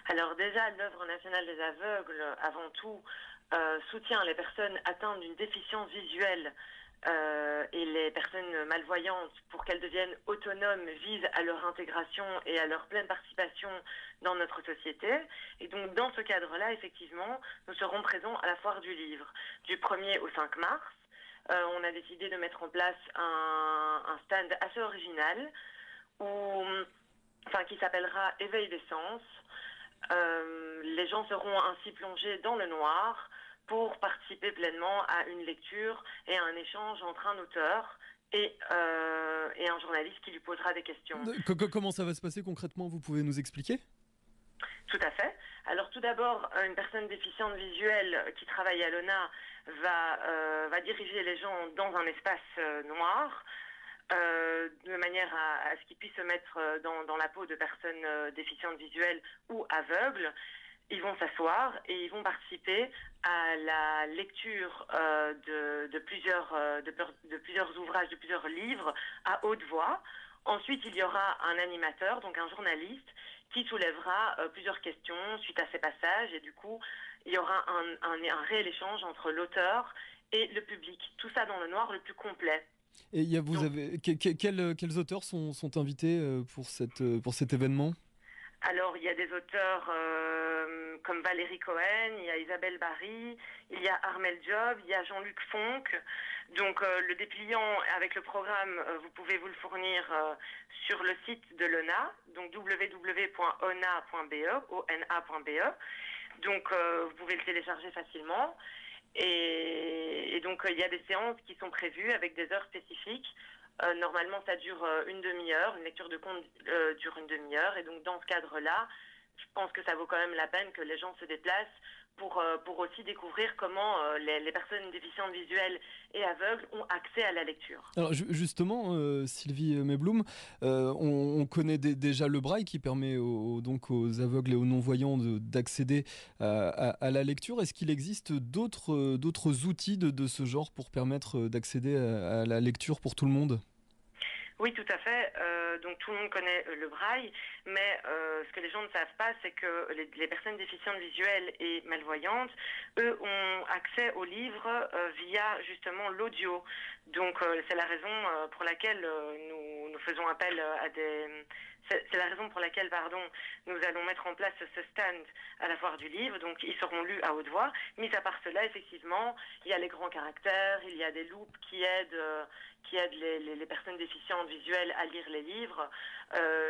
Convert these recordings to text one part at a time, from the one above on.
Alors déjà, l'œuvre nationale des aveugles, avant tout, soutient les personnes atteintes d'une déficience visuelle et les personnes malvoyantes pour qu'elles deviennent autonomes, vise à leur intégration et à leur pleine participation dans notre société. Et donc dans ce cadre-là, effectivement, nous serons présents à la Foire du Livre du 1er au 5 mars. On a décidé de mettre en place un stand assez original où, qui s'appellera Éveil des sens. Les gens seront ainsi plongés dans le noir pour participer pleinement à une lecture et à un échange entre un auteur et un journaliste qui lui posera des questions. Comment ça va se passer concrètement? Vous pouvez nous expliquer? Tout à fait. Alors tout d'abord, une personne déficiente visuelle qui travaille à l'ONA va diriger les gens dans un espace noir, de manière à ce qu'ils puissent se mettre dans la peau de personnes déficientes visuelles ou aveugles. Ils vont s'asseoir et ils vont participer à la lecture de plusieurs ouvrages, de plusieurs livres à haute voix. Ensuite, il y aura un animateur, donc un journaliste, qui soulèvera plusieurs questions suite à ces passages. Et du coup, il y aura un réel échange entre l'auteur et le public. Tout ça dans le noir le plus complet. Et quels auteurs sont invités pour cet événement? Alors, il y a des auteurs comme Valérie Cohen, il y a Isabelle Barry, il y a Armel Job, il y a Jean-Luc Fonck. Donc, le dépliant avec le programme, vous pouvez vous le fournir sur le site de l'ONA, donc www.ona.be. Donc, vous pouvez le télécharger facilement. Et donc, il y a des séances qui sont prévues avec des heures spécifiques. Normalement, ça dure une demi-heure. Une lecture de conte dure une demi-heure. Et donc, dans ce cadre-là, je pense que ça vaut quand même la peine que les gens se déplacent pour aussi découvrir comment les personnes déficientes visuelles et aveugles ont accès à la lecture. Alors justement, Sylvie Mebloum, on connaît déjà le braille qui permet donc aux aveugles et aux non-voyants d'accéder à la lecture. Est-ce qu'il existe d'autres outils de ce genre pour permettre d'accéder à la lecture pour tout le monde? Oui, tout à fait. Donc tout le monde connaît le braille, mais ce que les gens ne savent pas, c'est que les personnes déficientes visuelles et malvoyantes, eux, ont accès aux livres via justement l'audio. Donc c'est la raison pour laquelle nous faisons appel à des... C'est la raison pour laquelle, nous allons mettre en place ce stand à la Foire du Livre. Donc, ils seront lus à haute voix. Mis à part cela, effectivement, il y a les grands caractères, il y a des loupes qui aident les personnes déficientes visuelles à lire les livres.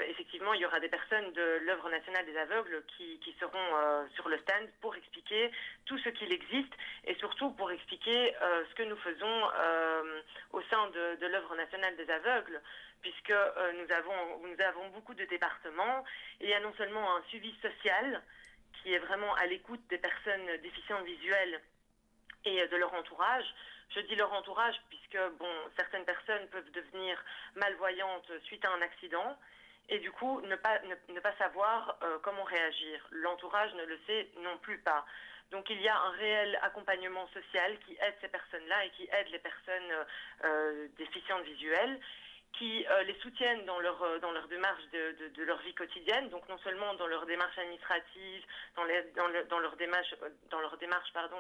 Effectivement, il y aura des personnes de l'œuvre nationale des aveugles qui seront sur le stand pour expliquer tout ce qu'il existe et surtout pour expliquer ce que nous faisons au sein de l'œuvre nationale des aveugles, puisque nous avons beaucoup de départements. Il y a non seulement un suivi social qui est vraiment à l'écoute des personnes déficientes visuelles et de leur entourage. Je dis leur entourage puisque certaines personnes peuvent devenir malvoyantes suite à un accident et du coup ne pas savoir comment réagir. L'entourage ne le sait non plus pas. Donc il y a un réel accompagnement social qui aide ces personnes-là et qui aide les personnes déficientes visuelles, qui les soutiennent dans leur démarche de leur vie quotidienne, donc non seulement dans leur démarche administrative, dans leur démarche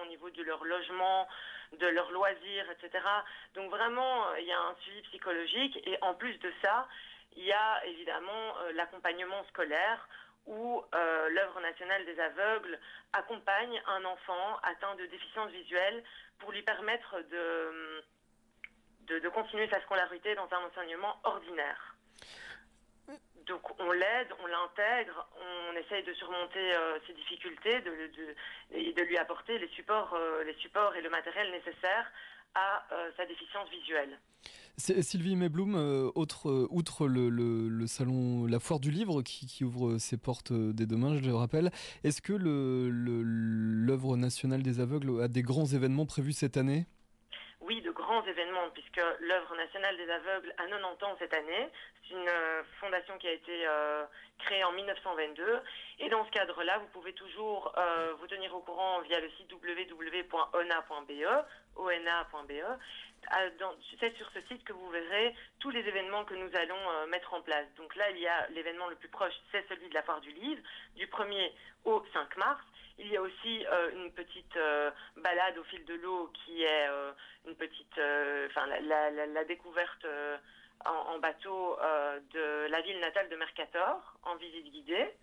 au niveau de leur logement, de leurs loisirs, etc. Donc vraiment, il y a un suivi psychologique et en plus de ça, il y a évidemment l'accompagnement scolaire où l'œuvre nationale des aveugles accompagne un enfant atteint de déficience visuelle pour lui permettre de continuer sa scolarité dans un enseignement ordinaire. Donc on l'aide, on l'intègre, on essaye de surmonter ses difficultés, de lui apporter les supports et le matériel nécessaire à sa déficience visuelle. Sylvie Mebloum, outre le salon, la foire du livre qui ouvre ses portes dès demain, je le rappelle, est-ce que l'œuvre nationale des aveugles a des grands événements prévus cette année? Oui, de grands grands événements, puisque l'œuvre nationale des aveugles a 90 ans cette année. C'est une fondation qui a été créée en 1922. Et dans ce cadre-là, vous pouvez toujours vous tenir au courant via le site www.ona.be. C'est sur ce site que vous verrez tous les événements que nous allons mettre en place. Donc là, il y a l'événement le plus proche, c'est celui de la Foire du Livre, du 1er au 5 mars. Il y a aussi une petite balade au fil de l'eau qui est une petite, la découverte en bateau de la ville natale de Mercator en visite guidée.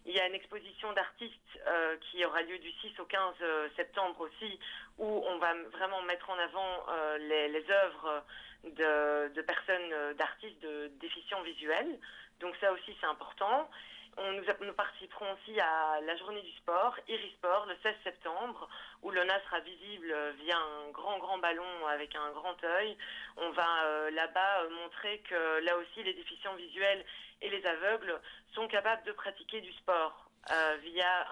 Il y a une exposition d'artistes qui aura lieu du 6 au 15 septembre aussi, où on va vraiment mettre en avant les œuvres de personnes, d'artistes de déficients visuels. Donc ça aussi c'est important. Nous participerons aussi à la journée du sport, Irisport, le 16 septembre, où l'ONA sera visible via un grand ballon avec un grand œil. On va là-bas montrer que là aussi les déficients visuels et les aveugles sont capables de pratiquer du sport via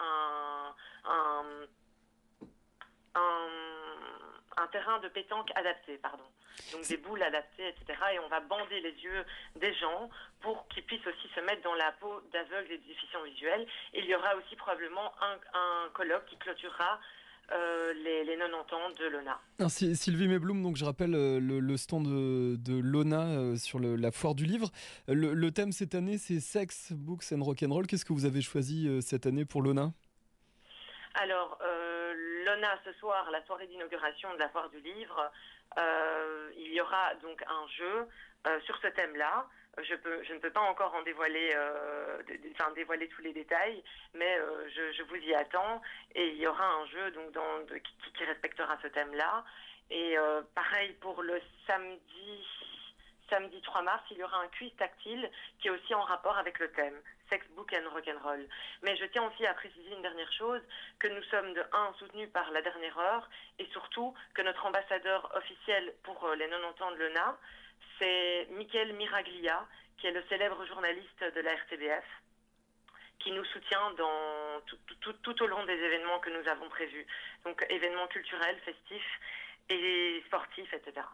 un terrain de pétanque adapté, pardon. Donc des boules adaptées, etc. Et on va bander les yeux des gens pour qu'ils puissent aussi se mettre dans la peau d'aveugles et de déficients visuels. Et il y aura aussi probablement un colloque qui clôturera les 90 ans de l'ONA. Sylvie Mebloum, donc je rappelle le stand de l'ONA sur la foire du livre. Le thème cette année, c'est Sex, Books and Rock'n'Roll. Qu'est-ce que vous avez choisi cette année pour l'ONA? Alors, l'ONA, ce soir, la soirée d'inauguration de la foire du livre, il y aura donc un jeu sur ce thème-là. Je ne peux pas encore en dévoiler, dévoiler tous les détails, mais je vous y attends. Et il y aura un jeu donc qui respectera ce thème-là. Et pareil pour le samedi 3 mars, il y aura un quiz tactile qui est aussi en rapport avec le thème Sex, Book and Rock'n'Roll. Mais je tiens aussi à préciser une dernière chose, que nous sommes de 1 soutenus par la dernière heure et surtout que notre ambassadeur officiel pour les 90 ans de l'ONA, c'est Michael Miraglia, qui est le célèbre journaliste de la RTBF, qui nous soutient tout au long des événements que nous avons prévus. Donc événements culturels, festifs et sportifs, etc.